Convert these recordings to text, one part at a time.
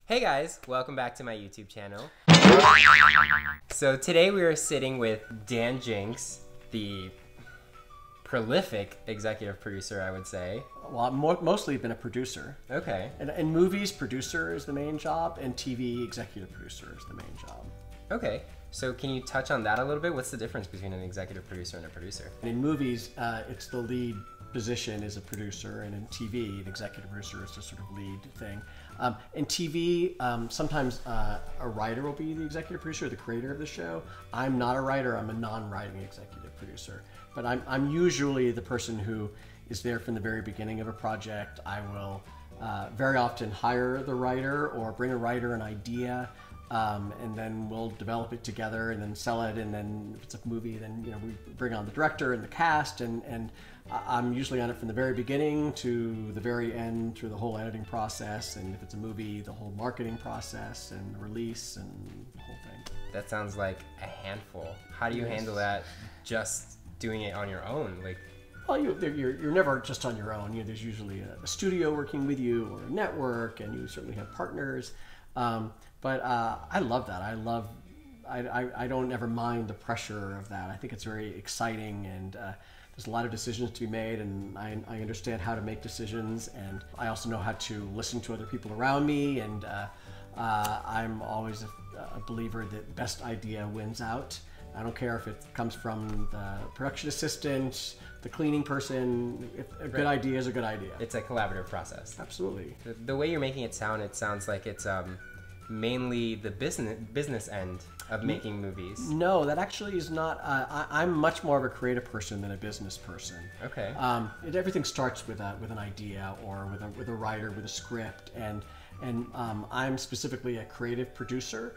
Hey guys, welcome back to my YouTube channel. So today we are sitting with Dan Jinks, the prolific executive producer, I would say. Well, I've mostly been a producer. Okay. And in movies, producer is the main job, and TV, executive producer is the main job. Okay. So can you touch on that a little bit? What's the difference between an executive producer and a producer? And in movies, it's the lead position is a producer, and in TV, an executive producer is the sort of lead thing. In TV, sometimes a writer will be the executive producer, the creator of the show. I'm not a writer, I'm a non-writing executive producer. But I'm usually the person who is there from the very beginning of a project. I will very often hire the writer or bring a writer an idea, and then we'll develop it together and then sell it. And then if it's a movie, then we bring on the director and the cast, and I'm usually on it from the very beginning to the very end through the whole editing process. And if it's a movie, the whole marketing process and release and the whole thing. That sounds like a handful. How do you handle that just doing it on your own? Well, you're never just on your own. There's usually a studio working with you or a network, and you certainly have partners. But I love that. I don't ever mind the pressure of that. I think it's very exciting, and there's a lot of decisions to be made, and I understand how to make decisions, and I also know how to listen to other people around me, and I'm always a believer that best idea wins out. I don't care if it comes from the production assistant, the cleaning person. If a good idea is a good idea. It's a collaborative process. Absolutely. The way you're making it sounds like it's mainly the business end of making movies. No, that actually is not. I'm much more of a creative person than a business person. Okay. Everything starts with an idea or with a writer with a script, and I'm specifically a creative producer.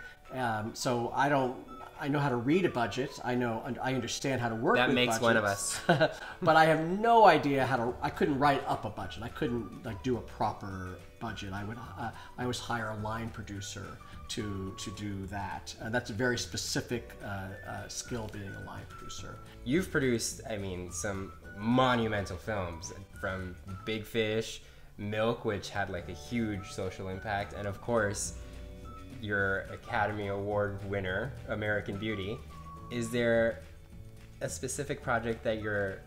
So I know how to read a budget. I understand how to work with budgets. That makes one of us. But I have no idea I couldn't write up a budget. I couldn't do a proper budget. I always hire a line producer to do that. And that's a very specific skill, being a line producer. You've produced, some monumental films, from Big Fish, Milk, which had a huge social impact, and of course, your Academy Award winner, American Beauty. Is there a specific project that you're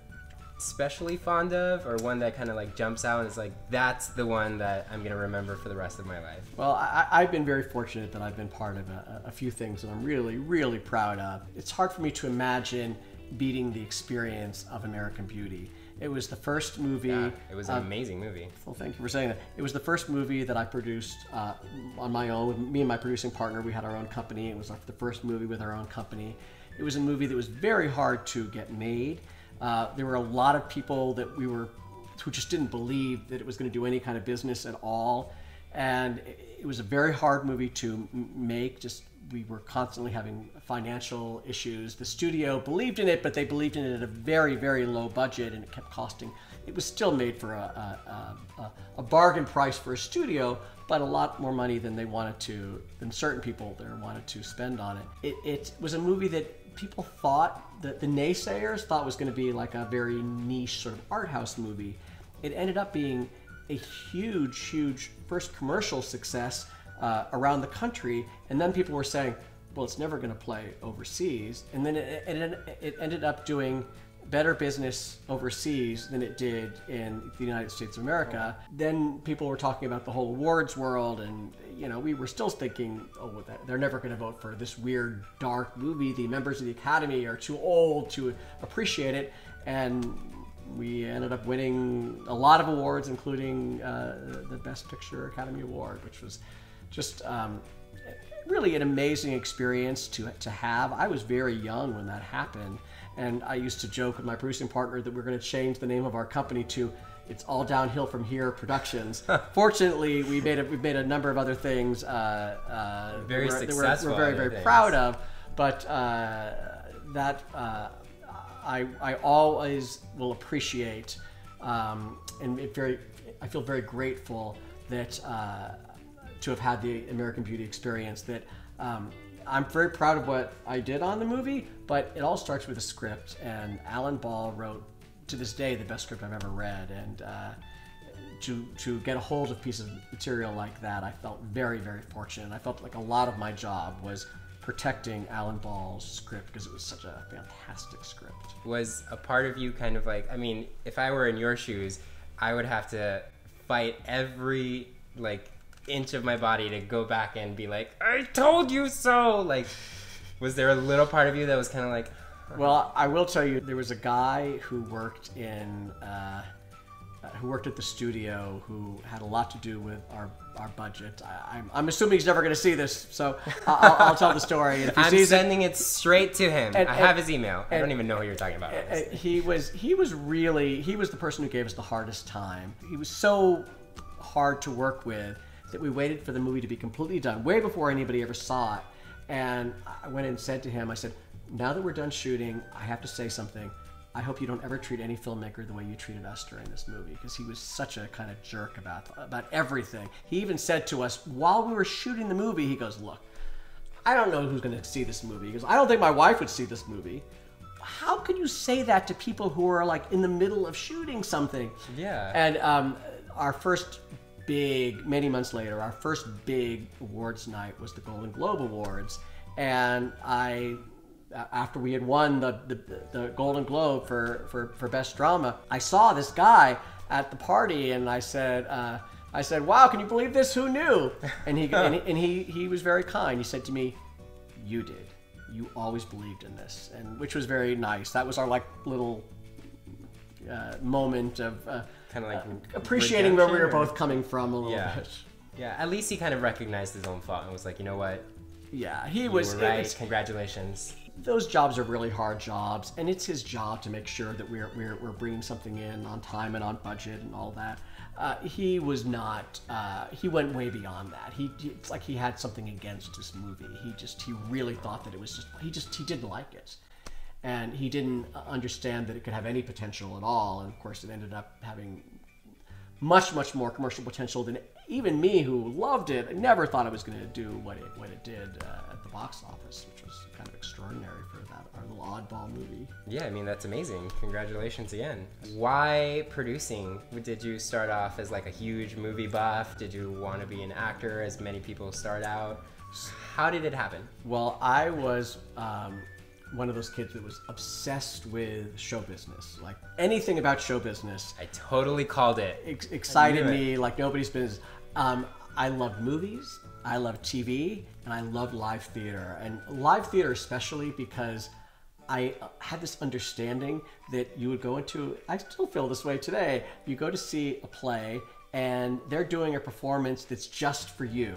especially fond of, or one that kind of jumps out and is that's the one that I'm going to remember for the rest of my life? Well, I've been very fortunate that I've been part of a few things that I'm really, really proud of. It's hard for me to imagine beating the experience of American Beauty. It was the first movie. Yeah, it was an amazing movie. Well, thank you for saying that. It was the first movie that I produced on my own. With me and my producing partner, we had our own company. It was the first movie with our own company. It was a movie that was very hard to get made. There were a lot of people who just didn't believe that it was going to do any kind of business at all. And it was a very hard movie to make. We were constantly having financial issues. The studio believed in it, but they believed in it at a very, very low budget, and it kept costing. It was still made for a bargain price for a studio, but a lot more money than certain people there wanted to spend on it. It was a movie that people thought, that the naysayers thought was going to be a very niche sort of art house movie. It ended up being a huge, huge first commercial success around the country, and then people were saying, well, it's never going to play overseas, and then it ended up doing better business overseas than it did in the United States of America. Then people were talking about the whole awards world, and we were still thinking, oh, they're never going to vote for this weird dark movie. The members of the Academy are too old to appreciate it, and we ended up winning a lot of awards, including the Best Picture Academy Award, which was just really an amazing experience to have. I was very young when that happened, and I used to joke with my producing partner that we're going to change the name of our company to It's All Downhill From Here Productions. Fortunately, we've made a number of other things very successful. We're very, very proud of, but that I always will appreciate, and I feel very grateful that to have had the American Beauty experience. That I'm very proud of what I did on the movie, but it all starts with a script, and Alan Ball wrote, to this day, the best script I've ever read, and to get a hold of a piece of material like that, I felt very, very fortunate. I felt like a lot of my job was protecting Alan Ball's script because it was such a fantastic script. Was a part of you kind of like, I mean, if I were in your shoes, I would have to fight every like inch of my body to go back and be like, I told you so. Like, was there a little part of you that was kind of like, well, I will tell you, there was a guy who worked at the studio who had a lot to do with our budget. I'm assuming he's never going to see this, so I'll tell the story. And if he I'm sees sending it straight to him. I have his email. I don't even know who you're talking about. He was the person who gave us the hardest time. He was so hard to work with that we waited for the movie to be completely done, way before anybody ever saw it. And I went in and said to him, I said, now that we're done shooting, I have to say something. I hope you don't ever treat any filmmaker the way you treated us during this movie, because he was such a kind of jerk about everything. He even said to us while we were shooting the movie, he goes, look, I don't know who's going to see this movie. He goes, I don't think my wife would see this movie. How could you say that to people who are like in the middle of shooting something? Yeah. And our first big, many months later, our first big awards night was the Golden Globe Awards. And after we had won the Golden Globe for Best Drama, I saw this guy at the party, and I said, "Wow, can you believe this? Who knew?" And he was very kind. He said to me, "You did. You always believed in this," and which was very nice. That was our like little moment of kind of like appreciating where we were both coming from a little bit. Yeah, at least he kind of recognized his own fault and was like, you know what? Yeah, you were right. Congratulations. Those jobs are really hard jobs, and it's his job to make sure that we're bringing something in on time and on budget and all that. He was not. He went way beyond that. It's like he had something against this movie. He really thought that it was just. He didn't like it, and he didn't understand that it could have any potential at all. And of course, it ended up having much more commercial potential than even me, who loved it. I never thought it was going to do what it did at the box office, which was kind of extraordinary for our little oddball movie. Yeah, I mean, that's amazing. Congratulations again. Why producing? Did you start off as like a huge movie buff? Did you want to be an actor, as many people start out? How did it happen? Well, I was one of those kids that was obsessed with show business. Like anything about show business. I totally called it. Excited me like nobody's business. I loved movies, I loved TV, and I loved live theater. And live theater especially because I had this understanding that you would go into, I still feel this way today, you go to see a play and they're doing a performance that's just for you.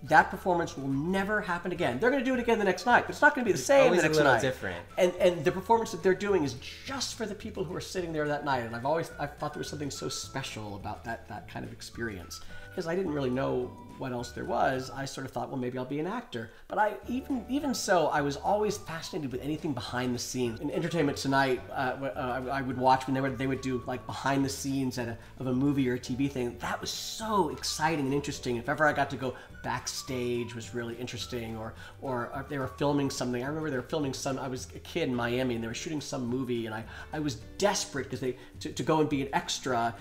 That performance will nethere happen again. They're going to do it again the next night, but it's not going to be the same the next night. Different. And the performance that they're doing is just for the people who are sitting there that night. And I've thought there was something so special about that kind of experience. Because I didn't really know what else there was, I sort of thought, well, maybe I'll be an actor. But even so, I was always fascinated with anything behind the scenes. In Entertainment Tonight, I would watch when they would do like behind the scenes of a movie or a TV thing. That was so exciting and interesting. If ever I got to go backstage, was really interesting. Or if they were filming something. I remember they were filming I was a kid in Miami and they were shooting some movie, and I was desperate because to go and be an extra.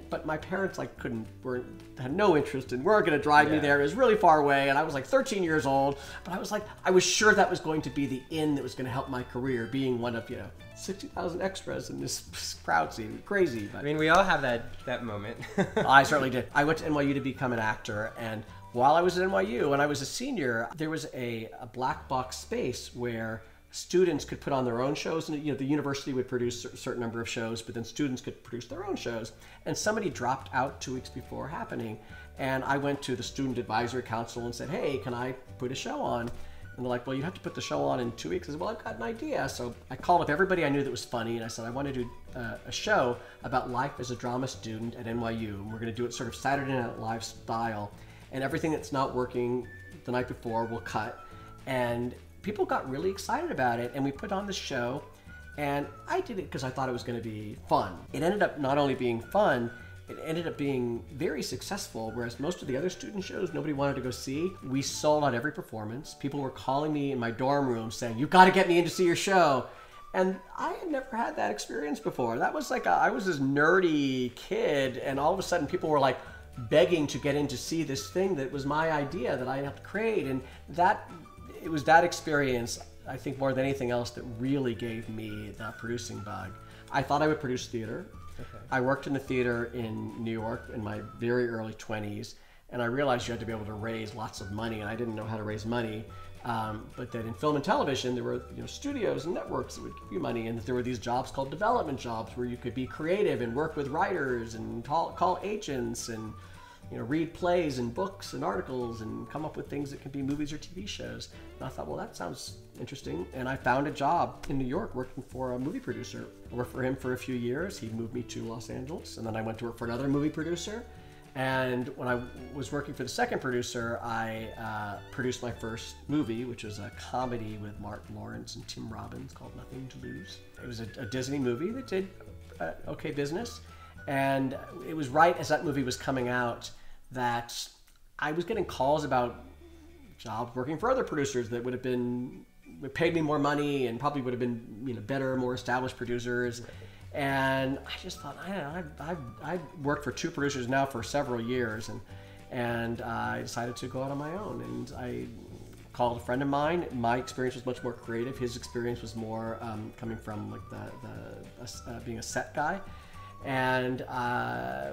But my parents had no interest and weren't going to drive me there. It was really far away, and I was like 13 years old. But I was sure that was going to be the in that was going to help my career, being one of 60,000 extras in this crowd scene. Crazy. But I mean, we all have that moment. I certainly did. I went to NYU to become an actor, and while I was at NYU, when I was a senior, there was a black box space where students could put on their own shows, and the university would produce a certain number of shows, but then students could produce their own shows. And somebody dropped out 2 weeks before happening, and I went to the student advisory council and said, "Hey, can I put a show on?" And they're like, "Well, you have to put the show on in 2 weeks." I said, "Well, I've got an idea." So I called up everybody I knew that was funny, and I said, "I want to do a show about life as a drama student at NYU, and we're going to do it sort of Saturday Night Live style, and everything that's not working the night before we'll cut." And people got really excited about it, and we put on the show, and I did it because I thought it was going to be fun. It ended up not only being fun, it ended up being very successful, whereas most of the other student shows nobody wanted to go see. We sold out every performance. People were calling me in my dorm room saying, "You've got to get me in to see your show." And I had never had that experience before. That was like I was this nerdy kid, and all of a sudden people were like begging to get in to see this thing that was my idea that I helped create. And it was that experience, I think, more than anything else, that really gave me the producing bug. I thought I would produce theater. Okay. I worked in the theater in New York in my very early 20s, and I realized you had to be able to raise lots of money, and I didn't know how to raise money. But then in film and television, there were studios and networks that would give you money, and there were these jobs called development jobs where you could be creative and work with writers and call agents and read plays and books and articles and come up with things that could be movies or TV shows. And I thought, well, that sounds interesting. And I found a job in New York working for a movie producer. I worked for him for a few years. He moved me to Los Angeles, and then I went to work for another movie producer. And when I was working for the second producer, I produced my first movie, which was a comedy with Martin Lawrence and Tim Robbins called Nothing to Lose. It was a Disney movie that did okay business. And it was right as that movie was coming out that I was getting calls about jobs working for other producers that would paid me more money and probably would have been better, more established producers. And I just thought, I've worked for two producers now for several years, and I decided to go out on my own. And I called a friend of mine. My experience was much more creative. His experience was more coming from like being a set guy. And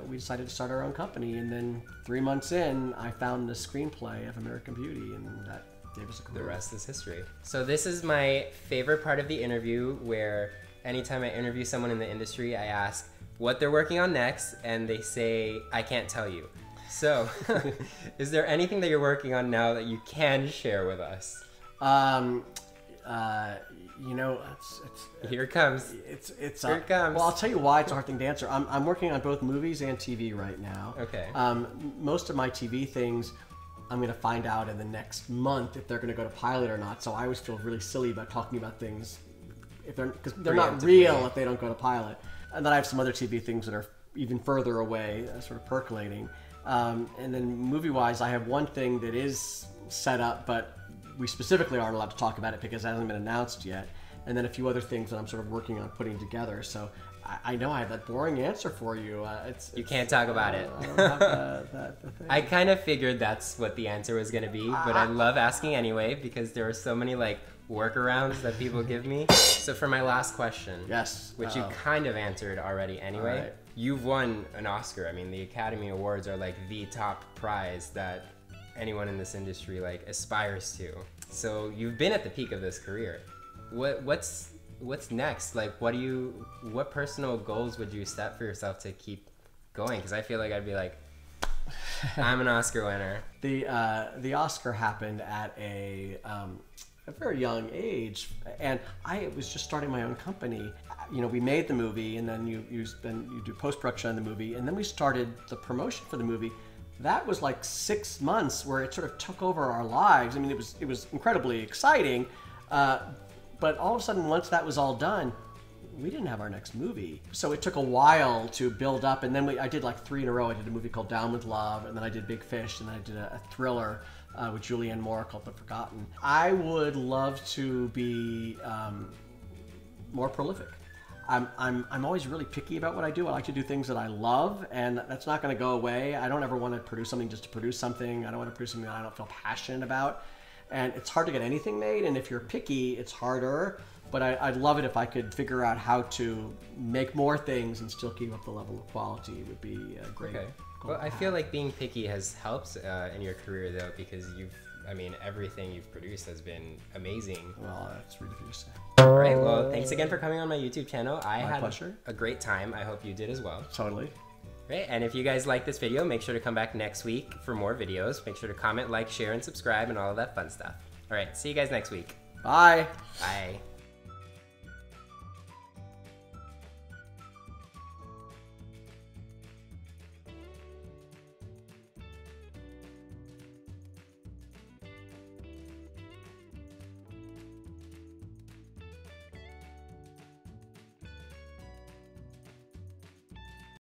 we decided to start our own company. And then 3 months in, I found the screenplay of American Beauty, and that gave us a career. The rest is history. So this is my favorite part of the interview, where anytime I interview someone in the industry, I ask what they're working on next, and they say, I can't tell you. So, is there anything that you're working on now that you can share with us? Here it comes. Here it comes. Well, I'll tell you why it's a hard thing to answer. I'm working on both movies and TV right now. Okay. Most of my TV things, I'm going to find out in the next month if they're going to go to pilot or not. So I always feel really silly about talking about things because they're not real if they don't go to pilot. And then I have some other TV things that are even further away, sort of percolating. And then movie-wise, I have one thing that is set up, but we specifically aren't allowed to talk about it because it hasn't been announced yet. And then a few other things that I'm sort of working on putting together. So I know I have that boring answer for you. You can't talk about it. I don't have the thing. I kind of figured that's what the answer was going to be, but I love asking anyway because there are so many workarounds that people give me. So for my last question, yes, which you kind of answered already anyway, right. You've won an Oscar. I mean, the Academy Awards are the top prize that anyone in this industry aspires to. So you've been at the peak of this career. What's next? What personal goals would you set for yourself to keep going? Because I feel like I'd be I'm an Oscar winner. The Oscar happened at a very young age, and I was just starting my own company. We made the movie, and then you do post-production on the movie, and then we started the promotion for the movie. That was 6 months where it sort of took over our lives. I mean, it was incredibly exciting, but all of a sudden, once that was all done, we didn't have our next movie. So it took a while to build up, and then I did 3 in a row. I did a movie called Down with Love, and then I did Big Fish, and then I did a thriller with Julianne Moore called The Forgotten. I would love to be more prolific. I'm always really picky about what I do. I like to do things that I love, and that's not going to go away. I don't ever want to produce something just to produce something. I don't want to produce something that I don't feel passionate about. And it's hard to get anything made, and if you're picky, it's harder. But I'd love it if I could figure out how to make more things and still keep up the level of quality. It would be a great goal. Well, I feel like being picky has helped in your career, though, because everything you've produced has been amazing. Well, that's really for you to say. All right, well, thanks again for coming on my YouTube channel. I had pleasure. A great time. I hope you did as well. Totally. Right, and if you guys like this video, make sure to come back next week for more videos. Make sure to comment, share, and subscribe, and all of that fun stuff. All right, see you guys next week. Bye. Bye.